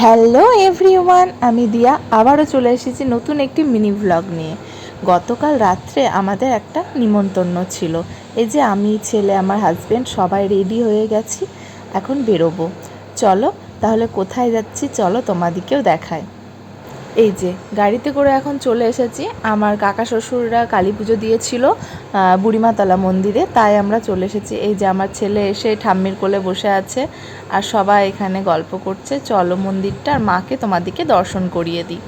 Hello everyone, আমি দিয়া আবারও চলে এসেছি নতুন একটি মিনি ভ্লগ নিয়ে। গতকাল রাত্রে আমাদের একটা নিমন্ত্রণ ছিল। এই যে আমি, ছেলে, আমার হাজব্যান্ড সবাই রেডি হয়ে গেছি, এখন বেরোবো। চলো তাহলে কোথায় যাচ্ছি, চলো তোমাদিকেও দেখায়। এই যে গাড়িতে করে এখন চলে এসেছি। আমার কাকা শ্বশুররা কালী পুজো দিয়েছিল বুড়িমাতলা মন্দিরে, তাই আমরা চলে এসেছি। এই যে আমার ছেলে এসে ঠাম্মির কোলে বসে আছে আর সবাই এখানে গল্প করছে। চলো মন্দিরটা আর মাকে তোমাদেরকে দর্শন করিয়ে দিই।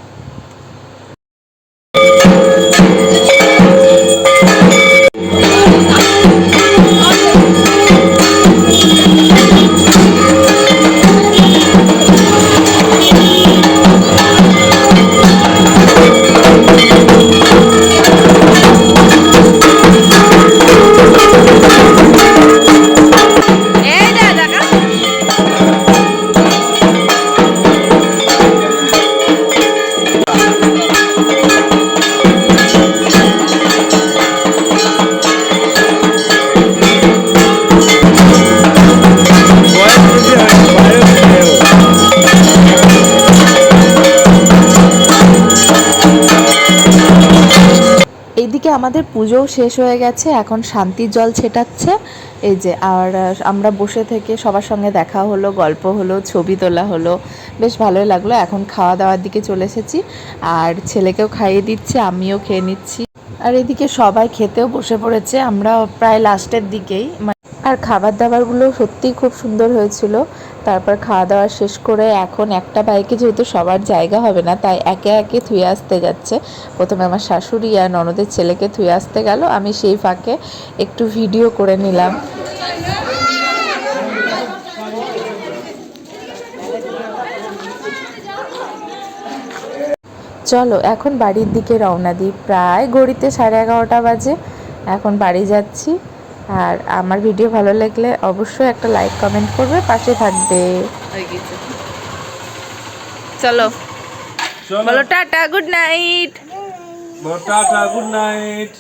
এইদিকে আমাদের পুজোও শেষ হয়ে গেছে, এখন শান্তির জল ছেটাচ্ছে। এই যে আর আমরা বসে থেকে সবার সঙ্গে দেখা হলো, গল্প হলো, ছবি তোলা হলো, বেশ ভালোই লাগলো। এখন খাওয়া দাওয়ার দিকে চলে এসেছি আর ছেলেকেও খাইয়ে দিচ্ছি, আমিও খেয়ে নিচ্ছি। আর এদিকে সবাই খেতেও বসে পড়েছে, আমরা প্রায় লাস্টের দিকেই। আর খাবার দাবারগুলো সত্যিই খুব সুন্দর হয়েছিল। তারপর খাওয়া দাওয়া শেষ করে এখন একটা বাইকে যেহেতু সবার জায়গা হবে না, তাই একে একে থুয়ে আসতে যাচ্ছে। প্রথমে আমার শাশুড়ি আর ননদের ছেলেকে থুয়ে আসতে গেল, আমি সেই ফাঁকে একটু ভিডিও করে নিলাম। চলো এখন বাড়ির দিকে রওনা দিই। প্রায় ঘড়িতে 11:30 বাজে, এখন বাড়ি যাচ্ছি। আর আমার ভিডিও ভালো লাগলে অবশ্যই একটা লাইক কমেন্ট করবে, পাশে থাকবে। চলো বলো tata, good night. Tata, good night.